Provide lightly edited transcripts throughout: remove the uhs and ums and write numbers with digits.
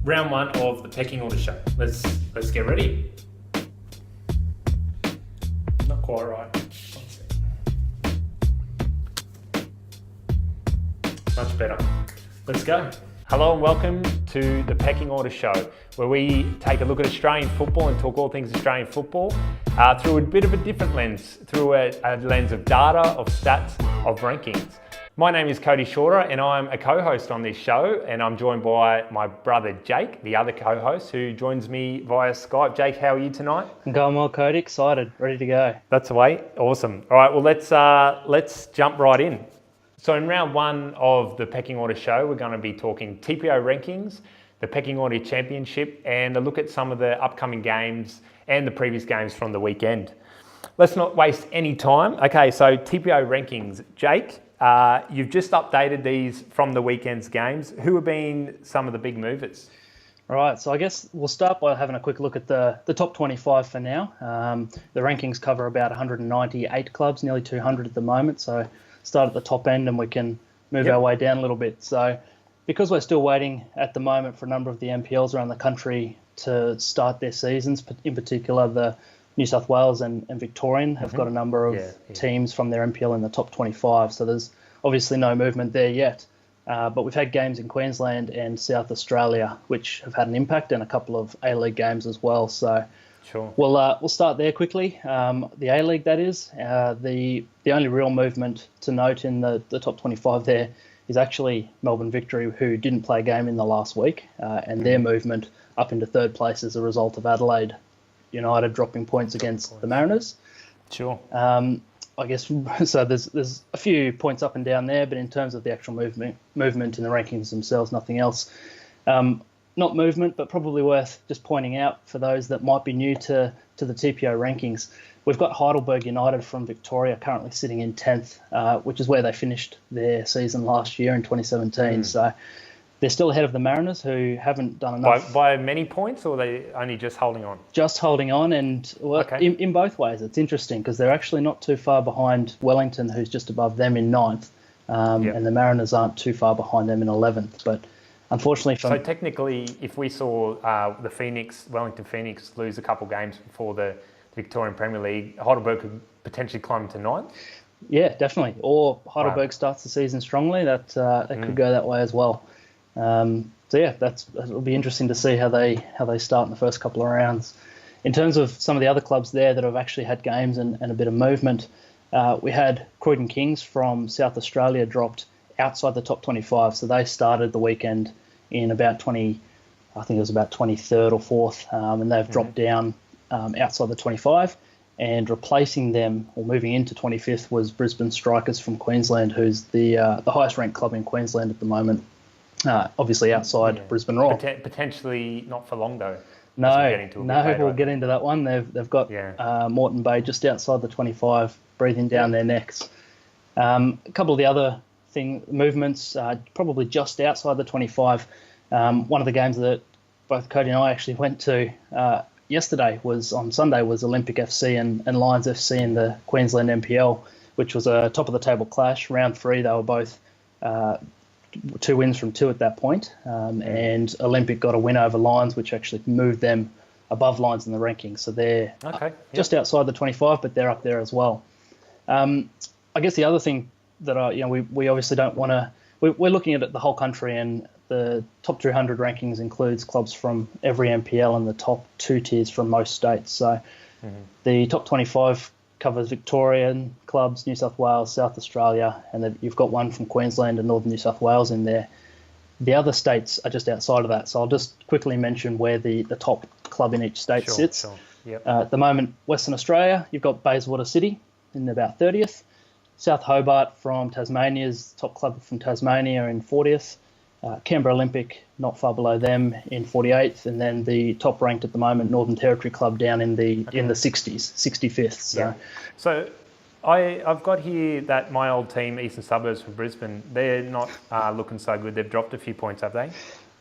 round one of the Pecking Order show. Let's get ready. Not quite right. One sec. Much better. Let's go. Hello and welcome to the Pecking Order show, where we take a look at Australian football and talk all things Australian football through a bit of a different lens, through a lens of data, of stats, of rankings. My name is Cody Shorter and I'm a co-host on this show, and I'm joined by my brother Jake, the other co-host, who joins me via Skype. Jake, how are you tonight? I'm going well, Cody. Excited, ready to go. That's the way. Awesome. All right, well let's jump right in. So in round one of the Pecking Order show, we're going to be talking TPO rankings, the Pecking Order Championship, and a look at some of the upcoming games and the previous games from the weekend. Let's not waste any time. Okay, so TPO rankings. Jake, you've just updated these from the weekend's games. Who have been some of the big movers? All right, so I guess we'll start by having a quick look at the top 25 for now. The rankings cover about 198 clubs, nearly 200 at the moment, so start at the top end and we can move our way down a little bit. So because we're still waiting at the moment for a number of the MPLs around the country to start their seasons, in particular the New South Wales and Victorian have got a number of teams from their MPL in the top 25. So there's obviously no movement there yet. But we've had games in Queensland and South Australia which have had an impact, and a couple of A-League games as well. So sure. We'll start there quickly. The A-League, that is. The only real movement to note in the top 25 there is actually Melbourne Victory, who didn't play a game in the last week, and their movement up into third place as a result of Adelaide United dropping points against the Mariners. Sure. I guess so. There's a few points up and down there, but in terms of the actual movement in the rankings themselves, nothing else. Not movement, but probably worth just pointing out for those that might be new to the TPO rankings. We've got Heidelberg United from Victoria currently sitting in 10th, which is where they finished their season last year in 2017. So they're still ahead of the Mariners, who haven't done enough. By many points, or are they only just holding on? Just holding on, and in both ways. It's interesting because they're actually not too far behind Wellington, who's just above them in 9th, and the Mariners aren't too far behind them in 11th. But unfortunately, so technically, if we saw the Wellington Phoenix lose a couple games before the Victorian Premier League, Heidelberg could potentially climb to 9th? Yeah, definitely. Or Heidelberg starts the season strongly. That could go that way as well. It'll be interesting to see how they start in the first couple of rounds. In terms of some of the other clubs there that have actually had games and a bit of movement, we had Croydon Kings from South Australia dropped outside the top 25. So they started the weekend in about 23rd or 4th, and they've dropped down outside the 25. And replacing them, or moving into 25th, was Brisbane Strikers from Queensland, who's the highest ranked club in Queensland at the moment. Obviously outside Brisbane Roar. Potentially not for long though. We'll get into that one. They've got Moreton Bay just outside the 25, breathing down their necks. A couple of the other movements, probably just outside the 25. One of the games that both Cody and I actually went to on Sunday was Olympic FC and Lions FC in the Queensland MPL, which was a top of the table clash. Round 3, they were both 2 wins from 2 at that point, and Olympic got a win over Lions, which actually moved them above Lions in the rankings. So they're just outside the 25, but they're up there as well. I guess the other thing that we obviously don't want to. We're looking at it the whole country, and the top 200 rankings includes clubs from every MPL and the top 2 tiers from most states. So the top 25 covers Victorian clubs, New South Wales, South Australia, and then you've got one from Queensland and Northern New South Wales in there. The other states are just outside of that, so I'll just quickly mention where the top club in each state sits. Sure. Yep. At the moment, Western Australia, you've got Bayswater City in about 30th. South Hobart from Tasmania is top club from Tasmania in 40th. Canberra Olympic, not far below them, in 48th, and then the top ranked at the moment, Northern Territory Club, down in the 60s, 65th. So I've got here that my old team, Eastern Suburbs from Brisbane, they're not looking so good. They've dropped a few points, have they?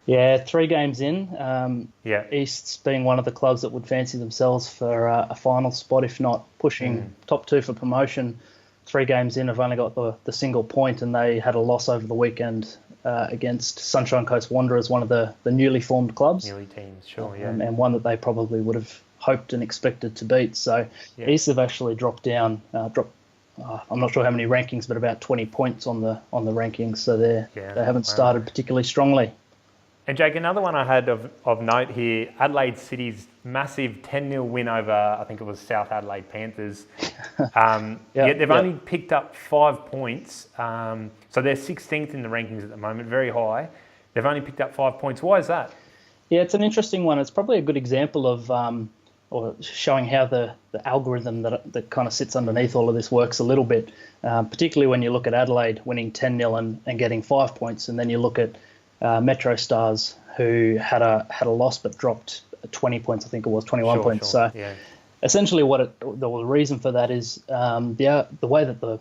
Yeah, 3 games in. East's being one of the clubs that would fancy themselves for a final spot, if not pushing top 2 for promotion. 3 games in, have only got the single point, and they had a loss over the weekend against Sunshine Coast Wanderers, one of the newly formed clubs. Newly teams, sure, yeah. And one that they probably would have hoped and expected to beat. So East have actually dropped down, I'm not sure how many rankings, but about 20 points on the rankings. So they haven't started particularly strongly. And Jake, another one I had of note here, Adelaide City's massive 10-0 win over, I think it was South Adelaide Panthers. Yet they've only picked up 5 points. So they're 16th in the rankings at the moment, very high. They've only picked up 5 points. Why is that? Yeah, it's an interesting one. It's probably a good example of or showing how the algorithm that kind of sits underneath all of this works a little bit, particularly when you look at Adelaide winning 10-0 and getting 5 points, and then you look at Metro Stars, who had a loss but dropped 20 points, I think it was 21 points. Sure. So essentially the reason for that is the way that the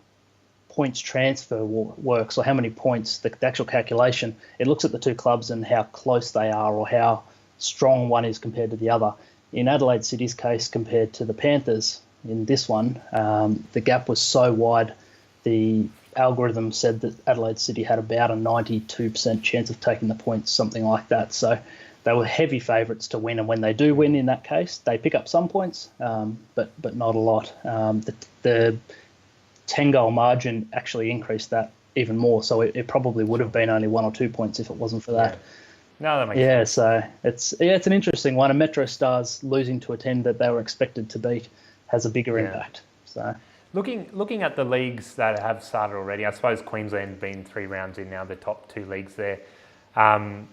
points transfer works, or how many points, the actual calculation, it looks at the two clubs and how close they are or how strong one is compared to the other. In Adelaide City's case, compared to the Panthers, in this one, the gap was so wide, the algorithm said that Adelaide City had about a 92% chance of taking the points, something like that. So they were heavy favourites to win, and when they do win in that case, they pick up some points, but not a lot. The 10-goal margin actually increased that even more, so it probably would have been only 1 or 2 points if it wasn't for that. No, that makes sense. So it's an interesting one. And Metro Stars losing to a team that they were expected to beat has a bigger impact. So looking at the leagues that have started already, I suppose Queensland been 3 rounds in now, the top 2 leagues there, and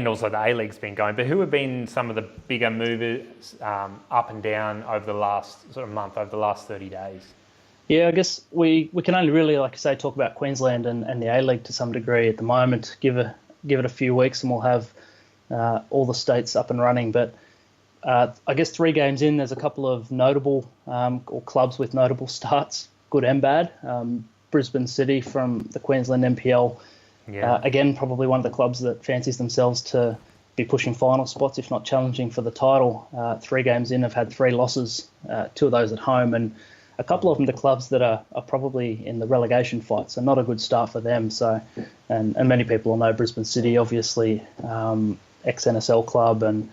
also the A League's been going. But who have been some of the bigger movers up and down over the last sort of month, over the last 30 days? Yeah, I guess we can only really, like I say, talk about Queensland and the A League to some degree at the moment. Give it a few weeks and we'll have all the states up and running. But I guess 3 games in, there's a couple of notable or clubs with notable starts, good and bad. Brisbane City from the Queensland MPL, again, probably one of the clubs that fancies themselves to be pushing final spots, if not challenging for the title. 3 games in, have had 3 losses, 2 of those at home, and a couple of them to clubs that are probably in the relegation fight, so not a good start for them. So, and many people will know Brisbane City, obviously, ex-NSL club, and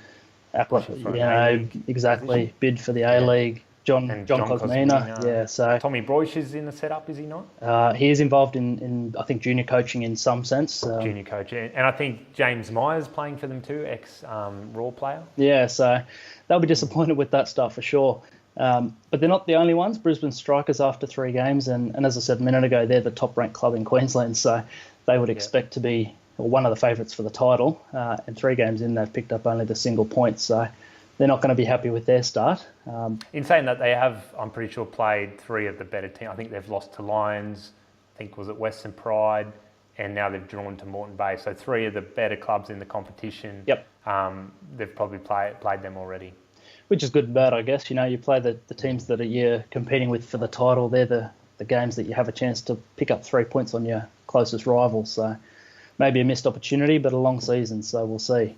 exactly bid for the A League. John Cosmina. So Tommy Broish is in the setup, is he not? He is involved in I think junior coaching in some sense. Junior coaching, and I think James Myers playing for them too, ex-Raw player. Yeah, so they'll be disappointed with that start for sure. But they're not the only ones. Brisbane Strikers after 3 games, and as I said a minute ago, they're the top-ranked club in Queensland, so they would expect to be one of the favourites for the title. And 3 games in, they've picked up only the single point, so they're not going to be happy with their start. In saying that, they have, I'm pretty sure, played 3 of the better teams. I think they've lost to Lions, I think was it Western Pride, and now they've drawn to Moreton Bay. So 3 of the better clubs in the competition. Yep. They've probably played them already. Which is good and bad, I guess. You play the teams that you're competing with for the title. They're the games that you have a chance to pick up 3 points on your closest rival. So maybe a missed opportunity, but a long season. So we'll see.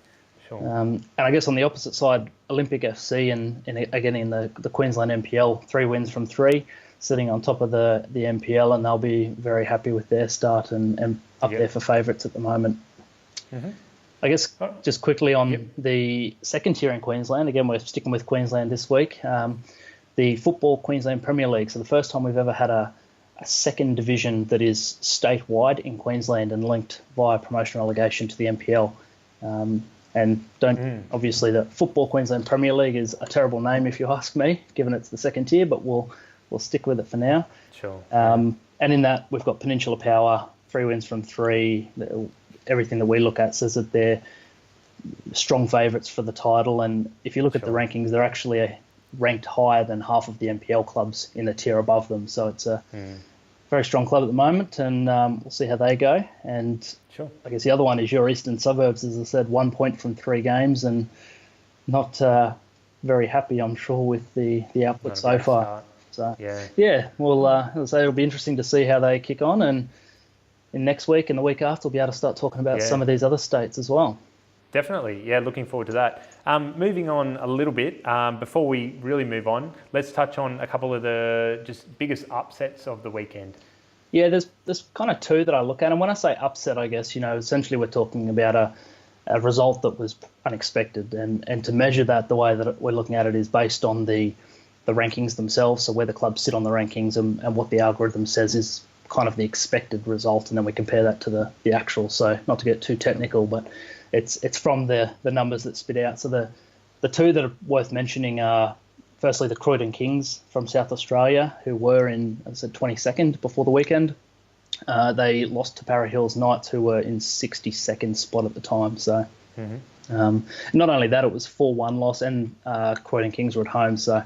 Sure. And I guess on the opposite side, Olympic FC and again in the Queensland MPL, 3 wins from 3, sitting on top of the MPL, and they'll be very happy with their start and up there for favourites at the moment. Mm-hmm. I guess just quickly on the second tier in Queensland, again, we're sticking with Queensland this week, the Football Queensland Premier League. So the first time we've ever had a second division that is statewide in Queensland and linked via promotion relegation to the MPL. Obviously the Football Queensland Premier League is a terrible name if you ask me, given it's the second tier, but we'll stick with it for now. Sure. And in that, we've got Peninsula Power, 3 wins from 3. Everything that we look at says that they're strong favourites for the title. And if you look at the rankings, they're actually ranked higher than half of the MPL clubs in the tier above them. So it's a very strong club at the moment, and we'll see how they go. And I guess the other one is your Eastern Suburbs, as I said, 1 point from 3 games, and not very happy, I'm sure, with the output so far. So well, as I say, it'll be interesting to see how they kick on, and in next week and the week after, we'll be able to start talking about some of these other states as well. Definitely, looking forward to that. Moving on a little bit, before we really move on, let's touch on a couple of the just biggest upsets of the weekend. Yeah, there's kind of two that I look at, and when I say upset, I guess essentially we're talking about a result that was unexpected, and to measure that, the way that we're looking at it is based on the rankings themselves, so where the clubs sit on the rankings and what the algorithm says is kind of the expected result, and then we compare that to the actual. So not to get too technical, but it's from the numbers that spit out. So the two that are worth mentioning are firstly the Croydon Kings from South Australia, who were in, as I said, 22nd before the weekend. They lost to Para Hills Knights, who were in 62nd spot at the time. So not only that, it was 4-1 loss, and Croydon Kings were at home, so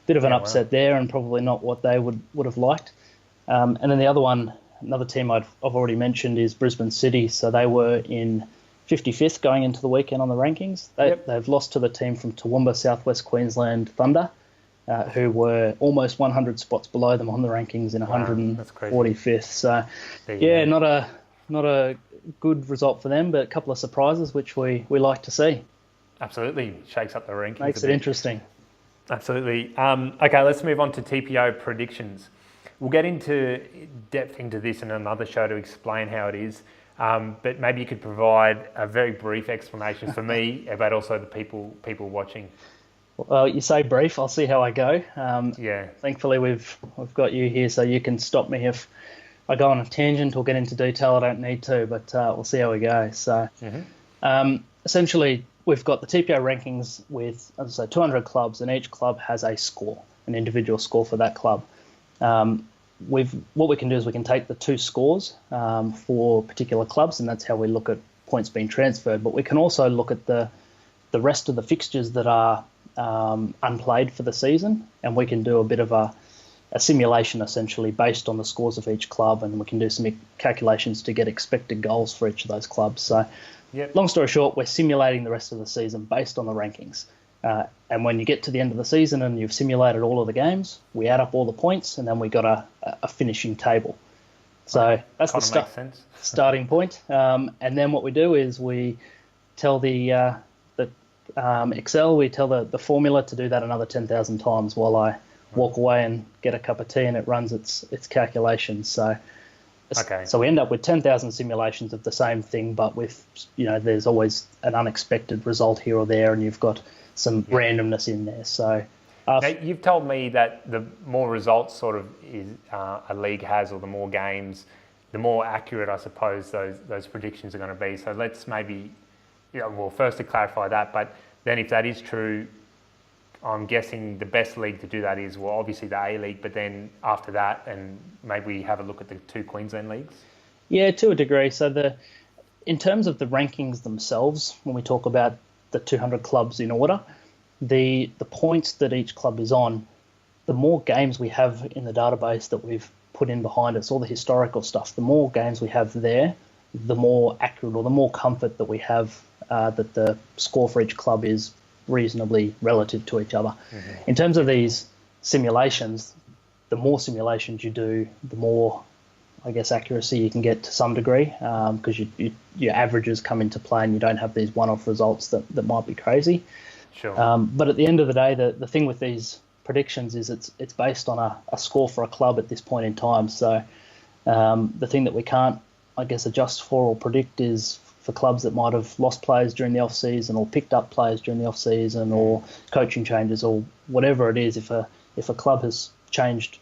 bit of an upset there, and probably not what they would have liked. And then the other one, another team I've already mentioned, is Brisbane City. So they were in 55th going into the weekend on the rankings. They've lost to the team from Toowoomba, Southwest Queensland Thunder, who were almost 100 spots below them on the rankings in 145th. So not a good result for them, but a couple of surprises which we like to see. Absolutely, shakes up the rankings. Makes it interesting. Absolutely. Okay, let's move on to TPO predictions. We'll get into depth into this in another show to explain how it is, but maybe you could provide a very brief explanation for me, but also the people watching. Well, you say brief, I'll see how I go. Yeah. Thankfully, we've got you here, so you can stop me if I go on a tangent or get into detail. I don't need to, but we'll see how we go. So, essentially, we've got the TPO rankings with, as I say, 200 clubs, and each club has a score, an individual score for that club. What we can do is we can take the two scores for particular clubs, and that's how we look at points being transferred. But we can also look at the rest of the fixtures that are unplayed for the season, and we can do a bit of a simulation essentially based on the scores of each club, and we can do some calculations to get expected goals for each of those clubs. So long story short, we're simulating the rest of the season based on the rankings. And when you get to the end of the season and you've simulated all of the games, we add up all the points, and then we got a finishing table. So that's the starting point. And then what we do is we tell the Excel, we tell the formula to do that another 10,000 times while I walk away and get a cup of tea, and it runs its calculations. So we end up with 10,000 simulations of the same thing, but with, there's always an unexpected result here or there, and you've got some randomness in there. So now, you've told me that the more results sort of a league has, or the more games, the more accurate, I suppose, those predictions are going to be. So let's maybe, first to clarify that, but then if that is true, I'm guessing the best league to do that is, obviously the A-League, but then after that, and maybe we have a look at the two Queensland leagues? Yeah, to a degree. So in terms of the rankings themselves, when we talk about the 200 clubs in order, the points that each club is on, the more games we have in the database that we've put in behind us, all the historical stuff, the more games we have there, the more accurate or the more comfort that we have that the score for each club is reasonably relative to each other. In terms of these simulations, the more simulations you do, the more, I guess, accuracy you can get to some degree, because your averages come into play and you don't have these one-off results that might be crazy. Sure. But at the end of the day, the thing with these predictions is it's based on a score for a club at this point in time. So the thing that we can't, I guess, adjust for or predict is for clubs that might have lost players during the off-season or picked up players during the off-season or coaching changes or whatever it is. If a club has changed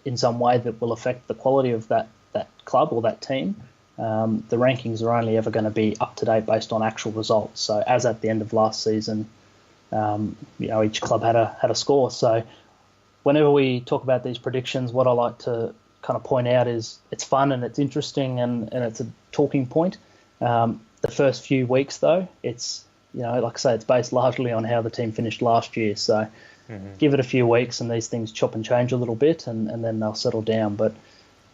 in some way that will affect the quality of that club or that team, the rankings are only ever going to be up to date based on actual results. So as at the end of last season, each club had a score. So whenever we talk about these predictions, what I like to kind of point out is it's fun and it's interesting and it's a talking point. The first few weeks, though, it's, like I say, it's based largely on how the team finished last year. So give it a few weeks and these things chop and change a little bit and then they'll settle down. But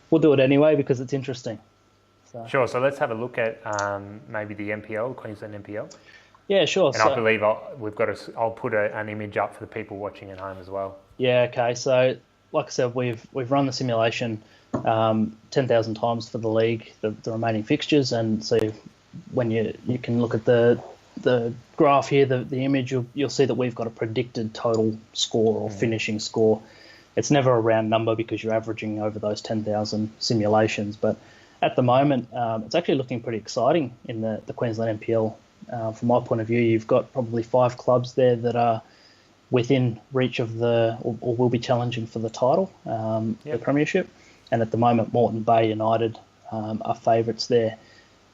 we'll do it anyway because it's interesting. So. Sure. So let's have a look at maybe the MPL, Queensland MPL. Yeah, sure. And I believe I'll put an image up for the people watching at home as well. Yeah, okay. So like I said, we've run the simulation 10,000 times for the league, the remaining fixtures, and so when you can look at the graph here, the image, you'll see that we've got a predicted total score or finishing score it's never a round number because you're averaging over those 10,000 simulations. But at the moment, it's actually looking pretty exciting in the Queensland MPL. From my point of view, you've got probably 5 clubs there that are within reach of or will be challenging for the title, the Premiership. And at the moment, Moreton Bay United are favourites there.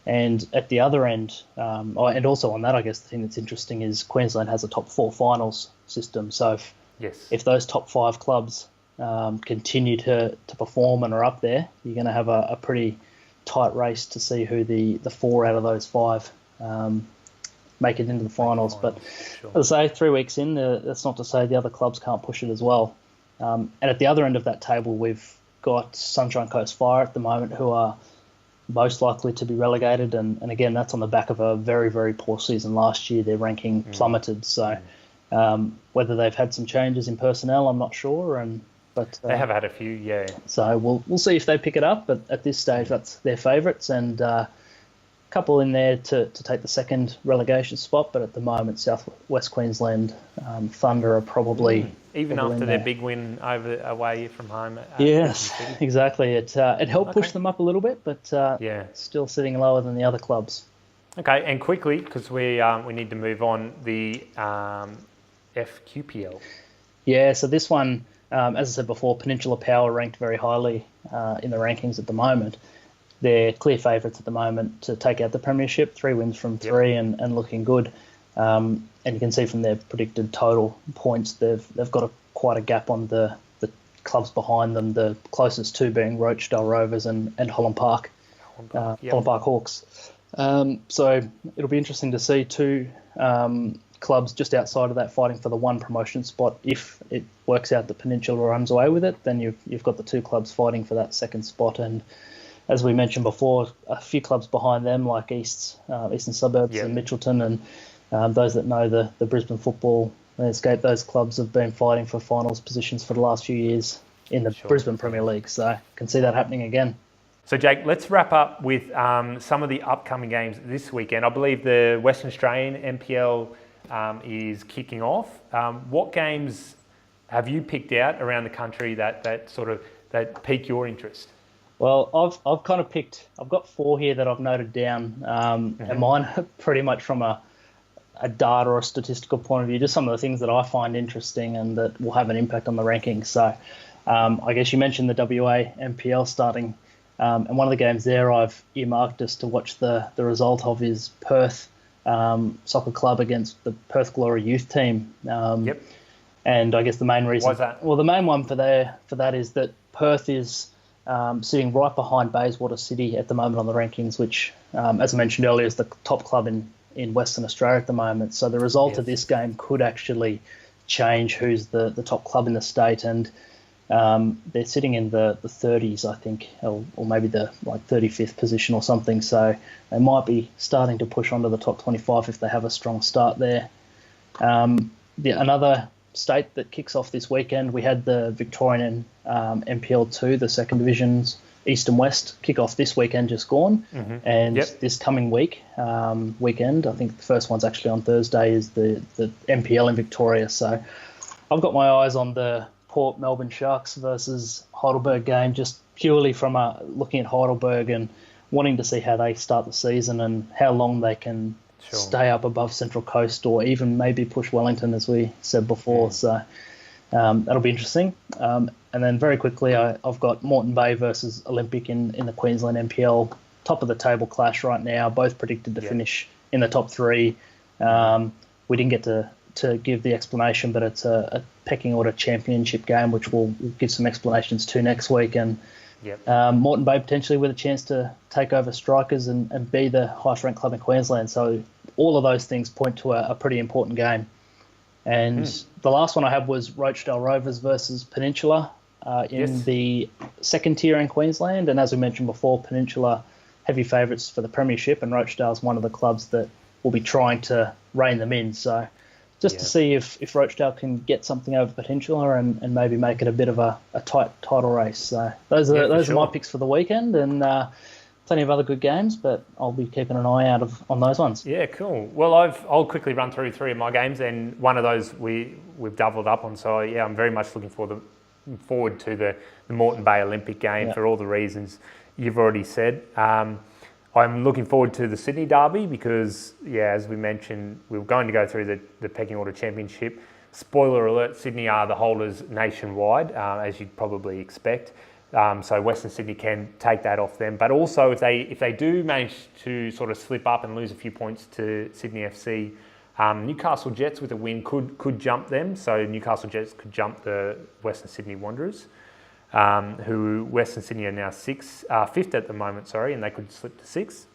And at the other end, and also on that, I guess the thing that's interesting is Queensland has a top 4 finals system. So if those top 5 clubs continue to perform and are up there, you're going to have a pretty tight race to see who the 4 out of those 5 make it into the finals. But as I say, 3 weeks in, that's not to say the other clubs can't push it as well. And at the other end of that table, we've got Sunshine Coast Fire at the moment, who are most likely to be relegated. And again, that's on the back of a very, very poor season last year. Their ranking plummeted. So whether they've had some changes in personnel, I'm not sure. But they have had a few, yeah. So we'll see if they pick it up. But at this stage, that's their favourites. And couple in there to take the second relegation spot, but at the moment South West Queensland Thunder are probably even after their big win away from home. Yes, exactly. It helped push them up a little bit, but still sitting lower than the other clubs. Okay, and quickly, because we need to move on, the FQPL. Yeah, so this one, as I said before, Peninsula Power ranked very highly in the rankings at the moment. They're clear favourites at the moment to take out the Premiership, 3 wins from 3 and looking good. And you can see from their predicted total points, they've got quite a gap on the clubs behind them, the closest 2 being Rochedale Rovers and Holland Park Hawks. So it'll be interesting to see 2 clubs just outside of that fighting for the 1 promotion spot. If it works out that Peninsula runs away with it, then you've got the 2 clubs fighting for that second spot. And as we mentioned before, a few clubs behind them like Eastern Suburbs and Mitchelton, and those that know the Brisbane football landscape, those clubs have been fighting for finals positions for the last few years in the Brisbane Premier League. So I can see that happening again. So Jake, let's wrap up with some of the upcoming games this weekend. I believe the Western Australian MPL is kicking off. What games have you picked out around the country that pique your interest? Well, I've kind of I've got 4 here that I've noted down, and mine are pretty much from a data or a statistical point of view, just some of the things that I find interesting and that will have an impact on the rankings. So I guess you mentioned the WA MPL starting, and one of the games there I've earmarked us to watch the result of is Perth Soccer Club against the Perth Glory youth team. And I guess the main reason... Why is that? Well, the main one for that is that Perth is... sitting right behind Bayswater City at the moment on the rankings, which, as I mentioned earlier, is the top club in Western Australia at the moment. So the result of this game could actually change who's the top club in the state. And they're sitting in the 30s, I think, or maybe the 35th position or something. So they might be starting to push onto the top 25 if they have a strong start there. Another state that kicks off this weekend, we had the Victorian MPL 2, the second division's East and West kick off this weekend just gone, and this coming weekend, I think the first one's actually on Thursday, is the MPL in Victoria. So I've got my eyes on the Port Melbourne Sharks versus Heidelberg game, just purely from looking at Heidelberg and wanting to see how they start the season and how long they can stay up above Central Coast, or even maybe push Wellington, as we said before. So that'll be interesting. And then very quickly, I've got Moreton Bay versus Olympic in the Queensland MPL. Top of the table clash right now, both predicted to finish in the top 3. We didn't get to give the explanation, but it's a Pecking Order Championship game, which we'll give some explanations to next week. And Moreton Bay potentially with a chance to take over Strikers and be the highest ranked club in Queensland. So all of those things point to a pretty important game. And the last one I had was Rochedale Rovers versus Peninsula in the second tier in Queensland. And as we mentioned before, Peninsula heavy favourites for the Premiership, and Rochedale is one of the clubs that will be trying to rein them in. So just to see if Rochedale can get something over Peninsula and maybe make it a bit of a tight title race. So those are my picks for the weekend, and plenty of other good games, but I'll be keeping an eye out on those ones. Yeah, cool. Well, I'll quickly run through 3 of my games, and one of those we've doubled up on. So yeah, I'm very much looking forward forward to the Moreton Bay Olympic game for all the reasons you've already said. I'm looking forward to the Sydney Derby because, as we mentioned, we were going to go through the Pecking Order Championship. Spoiler alert, Sydney are the holders nationwide, as you'd probably expect. So Western Sydney can take that off them. But also, if they do manage to sort of slip up and lose a few points to Sydney FC, Newcastle Jets with a win could jump them. So Newcastle Jets could jump the Western Sydney Wanderers, who Western Sydney are now fifth at the moment, and they could slip to sixth.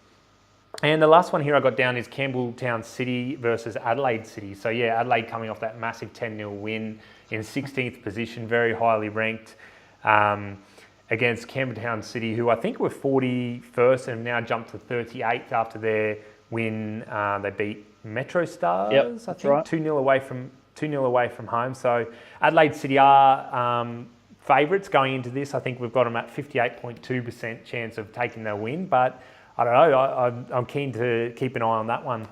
And the last one here I got down is Campbelltown City versus Adelaide City. So Adelaide coming off that massive 10-0 win in 16th position, very highly ranked, against Campbelltown City, who I think were 41st and now jumped to 38th after their win. They beat Metro Stars, I think, right. 2-0 away from home. So Adelaide City are favourites going into this. I think we've got them at 58.2% chance of taking their win, but I don't know. I'm keen to keep an eye on that one.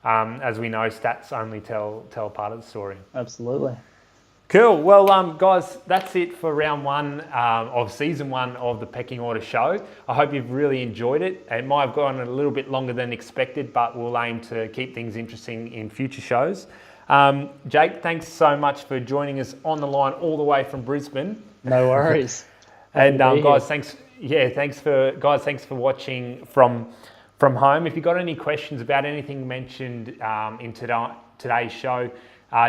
As we know, stats only tell part of the story. Absolutely. Cool. Well, guys, that's it for round one of season one of the Pecking Order Show. I hope you've really enjoyed it. It might have gone a little bit longer than expected, but we'll aim to keep things interesting in future shows. Jake, thanks so much for joining us on the line all the way from Brisbane. No worries. And guys, thanks for watching from home. If you've got any questions about anything mentioned in today's show,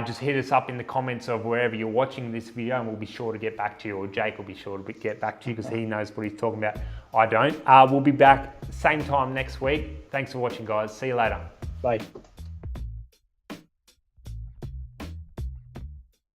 just hit us up in the comments of wherever you're watching this video, and we'll be sure to get back to you, or Jake will be sure to get back to you because he knows what he's talking about. I don't. We'll be back same time next week. Thanks for watching, guys. See you later. Bye.